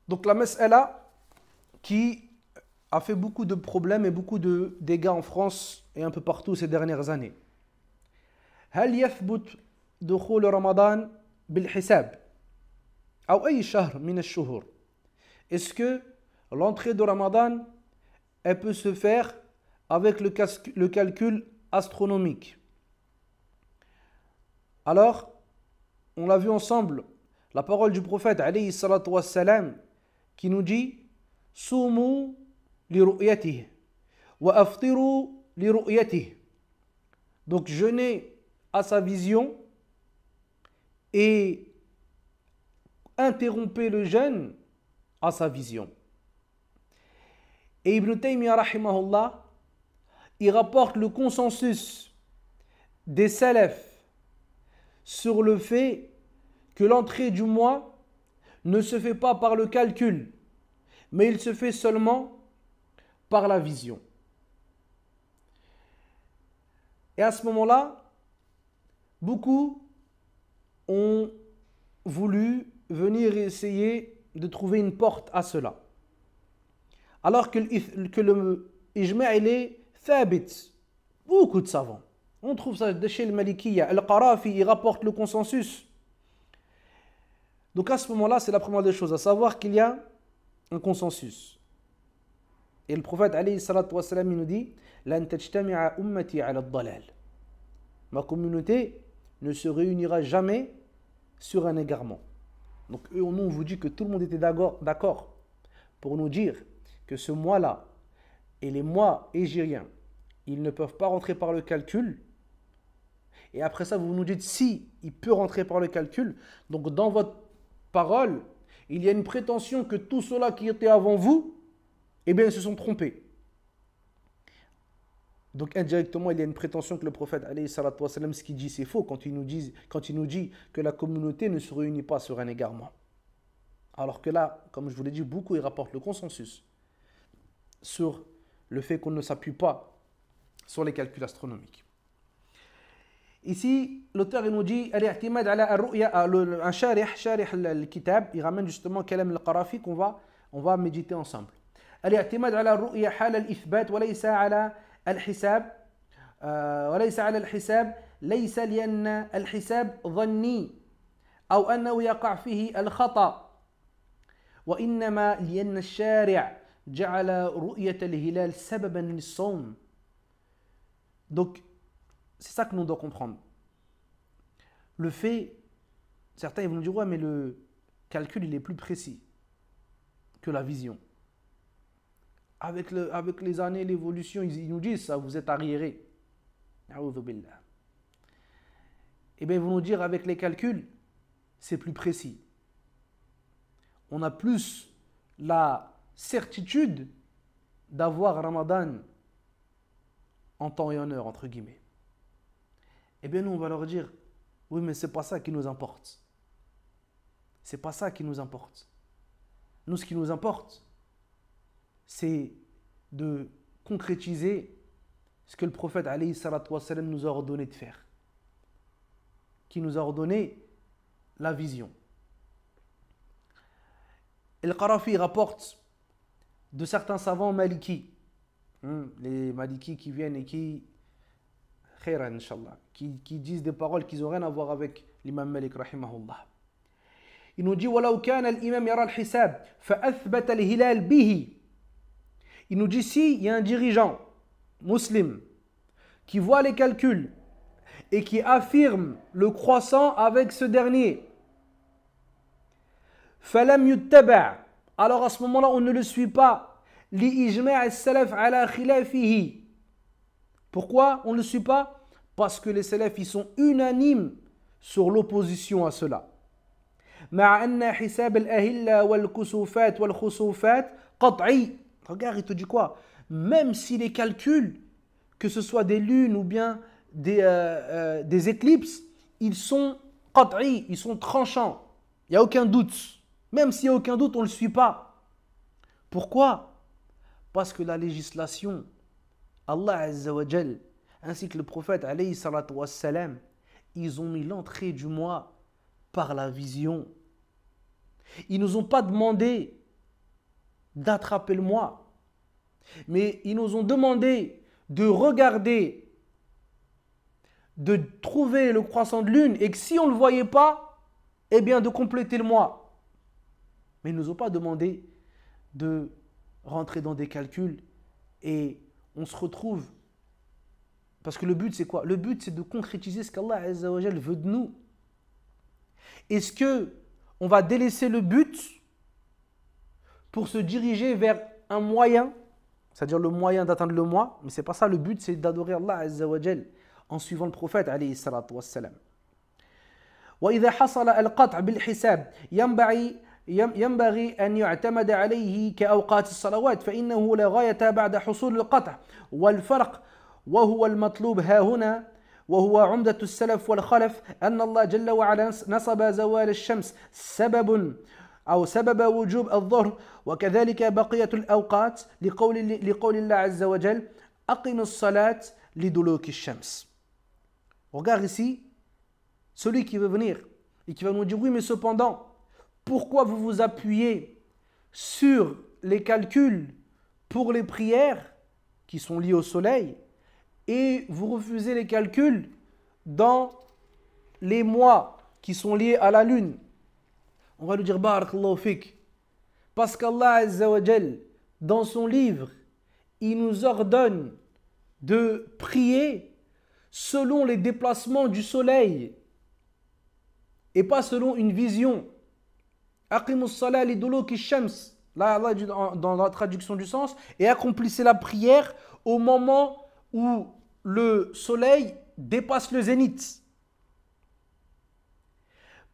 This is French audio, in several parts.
Donc la mas'ala qui a fait beaucoup de problèmes et beaucoup de dégâts en France et un peu partout ces dernières années. هل يثبت دخول رمضان بالحساب أو أي شهر من الشهور؟ Est-ce que l'entrée de Ramadan elle peut se faire avec le calcul astronomique? Alors, on l'a vu ensemble, la parole du prophète alayhi salatu wassalam qui nous dit Soumu li ru'yatihi wa aftiru li ru'yatihi. Donc jeûnez à sa vision et interrompez le jeûne à sa vision. Et Ibn Taymiyyah rahimahullah, il rapporte le consensus des salafs sur le fait que l'entrée du mois ne se fait pas par le calcul, mais il se fait seulement par la vision. Et à ce moment-là, beaucoup ont voulu venir essayer de trouver une porte à cela. Alors que le ijma' il est thabit. Beaucoup de savants. On trouve ça de chez le Malikiyya. Al-Qarafi, il rapporte le consensus. Donc à ce moment-là, c'est la première des choses, à savoir qu'il y a un consensus. Et le prophète, alayhi salatu wassalam, il nous dit Lan tajtami'a ummati 'ala ad-dalal. Ma communauté ne se réunira jamais sur un égarement. Donc eux, nous, on vous dit que tout le monde était d'accord pour nous dire que ce mois-là et les mois hégiriens, ils ne peuvent pas rentrer par le calcul. Et après ça, vous nous dites si il peut rentrer par le calcul. Donc dans votre parole, il y a une prétention que tous ceux-là qui étaient avant vous, eh bien, ils se sont trompés. Donc indirectement, il y a une prétention que le prophète, alayhi salatu wassalam, ce qu'il dit, c'est faux quand il nous dit que la communauté ne se réunit pas sur un égarement. Alors que là, comme je vous l'ai dit, beaucoup ils rapportent le consensus sur le fait qu'on ne s'appuie pas sur les calculs astronomiques. Ici, l'auteur il nous dit un sharih al-kitab, il ramène justement kalam al-Qarafi qu'on va méditer ensemble. الاعتماد على الرؤية حال الإثبات وليس على الحساب وليس على الحساب ليس لأن الحساب ظني أو أنه يقع فيه الخطأ وإنما لأن الشارع جعل رؤية الهلال سببا للصوم. Donc c'est ça que nous devons comprendre. Le fait, certains ils vont nous dire ouais mais le calcul il est plus précis que la vision. Avec les années, l'évolution, ils nous disent ça, vous êtes arriérés. Eh bien, ils vont nous dire avec les calculs, c'est plus précis. On a plus la certitude d'avoir Ramadan en temps et en heure, entre guillemets. Eh bien, nous, on va leur dire, oui, mais c'est pas ça qui nous importe. C'est pas ça qui nous importe. Nous, ce qui nous importe, c'est de concrétiser ce que le prophète alayhi salatu wassalam nous a ordonné de faire, qui nous a ordonné la vision. Et le Qarafi rapporte de certains savants malikis, les malikis qui viennent et qui khairan inshallah, qui disent des paroles qui n'ont rien à voir avec l'imam Malik rahimahullah. Il nous dit ولو كان الإمام يرى الحساب فأثبت الهلال به. Il nous dit si il y a un dirigeant musulman qui voit les calculs et qui affirme le croissant avec ce dernier, فلم يتبع, alors à ce moment-là on ne le suit pas. لإجماع السلف على خلافه. Pourquoi on ne le suit pas? Parce que les salafs ils sont unanimes sur l'opposition à cela. مع أن حساب الأهلة والكسوفات والخسوفات قطعي. Regarde, il te dit quoi? Même si les calculs, que ce soit des lunes ou bien des éclipses, ils sont qat'i, ils sont tranchants. Il n'y a aucun doute. Même s'il n'y a aucun doute, on ne le suit pas. Pourquoi? Parce que la législation, Allah Azza wa Jal, ainsi que le prophète alayhi salatu wassalam, ils ont mis l'entrée du mois par la vision. Ils ne nous ont pas demandé d'attraper le mois. Mais ils nous ont demandé de regarder, de trouver le croissant de lune et que si on ne le voyait pas, eh bien de compléter le mois. Mais ils ne nous ont pas demandé de rentrer dans des calculs et on se retrouve. Parce que le but c'est quoi? Le but c'est de concrétiser ce qu'Allah Azza wa Jal veut de nous. Est-ce qu'on va délaisser le but pour se diriger vers un moyen, c'est-à-dire le moyen d'atteindre le mois, mais ce n'est pas ça le but, c'est d'adorer Allah Azza wa Jal en suivant le prophète alayhi salatu wassalam. وإذا حصل القطع بالحساب ينبغي أن يعتمد عليه كأوقات الصلوات فإنه لا غاية بعد حصول القطع والفرق وهو المطلوب ها هنا وهو عمدة السلف والخلف أن الله جل وعلا نصب زوال الشمس سبب وجوب الظهر وكذلك بقية الأوقات لقول الله عز وجل أقم الصلاة لدلوك الشمس. Regarde ici, celui qui veut venir et qui va nous dire oui mais cependant, pourquoi vous vous appuyez sur les calculs pour les prières qui sont liées au soleil et vous refusez les calculs dans les mois qui sont liés à la lune? On va lui dire barakallahu fik, parce qu'Allah Azza wa Jal dans son livre il nous ordonne de prier selon les déplacements du soleil et pas selon une vision. Aqimus salat li duluki shams. Là, Allah dit dans la traduction du sens, et accomplissez la prière au moment où le soleil dépasse le zénith.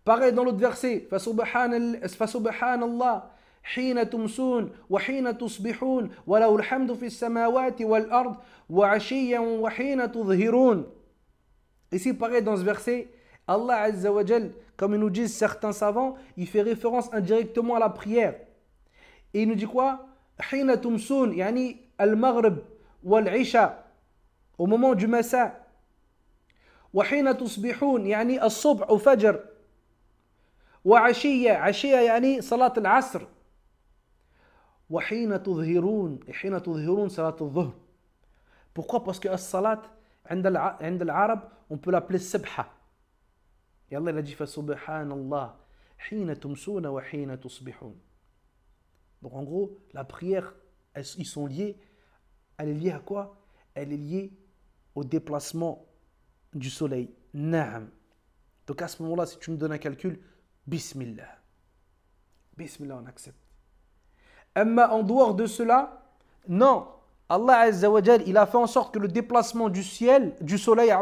Pareil dans l'autre verset, Fasubhanallah حين تمسون وحين تصبحون وله الحمد في السماوات والأرض وعشيا وحين تظهرون. Ici, pareil dans ce verset, Allah Azza wa Jal, comme ils nous disent certains savants, il fait référence indirectement à la prière. Et il nous dit quoi? حين تمسون يعني المغرب والعشاء au moment du masa. وحين تصبحون يعني الصبح وفجر. وعشية عشية يعني صلاة العصر. وحين تظهرون et حين تظهرون صلاة الظهر. Pourquoi? Parce que as-salat عند العرب on peut l'appeler subha. Et Allah il a dit fasubhanallah حين تمسون وحين تصبحون. Donc en gros la prière ils sont liés. Elle est liée à quoi? Elle est liée au déplacement du soleil. Naam. Donc à ce moment-là si tu me donnes un calcul, bismillah. Bismillah, on accepte. Mais en dehors de cela, non. Allah Azza wa Jal, il a fait en sorte que le déplacement du soleil,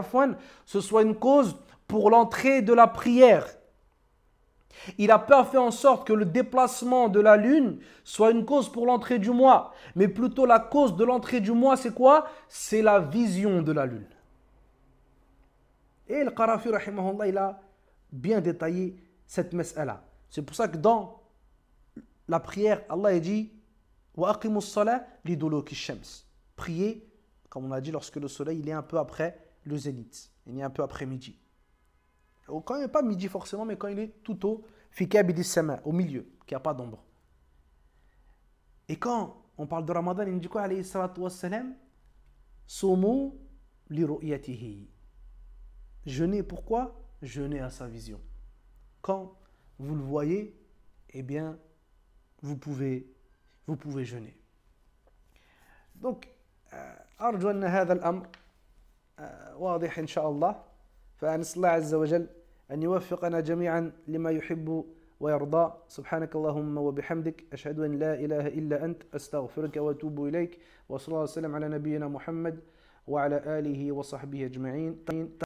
ce soit une cause pour l'entrée de la prière. Il n'a pas fait en sorte que le déplacement de la lune soit une cause pour l'entrée du mois. Mais plutôt la cause de l'entrée du mois, c'est quoi? C'est la vision de la lune. Et le Qarafi, rahimahullah, il a bien détaillé cette mas'ala. C'est pour ça que dans la prière, Allah a dit wa aqimus salat li duluki shams. Priez, comme on a dit, lorsque le soleil il est un peu après le zénith, il est un peu après midi. Quand il n'est pas midi forcément, mais quand il est tout au fikabidis sama, au milieu, qu'il n'y a pas d'ombre. Et quand on parle de Ramadan, il dit quoi alayhi salatu wassalam? Sumu li ru'yatihi. Jeûner, pourquoi? Jeûner à sa vision. Quand vous le voyez, eh bien, vous pouvez jeûner. Donc, أرجو أن هذا الأمر واضح إن شاء الله. فنسأل الله عز وجل أن يوفقنا جميعا لما يحب ويرضى. سبحانك اللهم وبحمدك أشهد أن لا إله إلا أنت أستغفرك وأتوب إليك وصلى الله وسلم على نبينا محمد وعلى آله وصحبه أجمعين.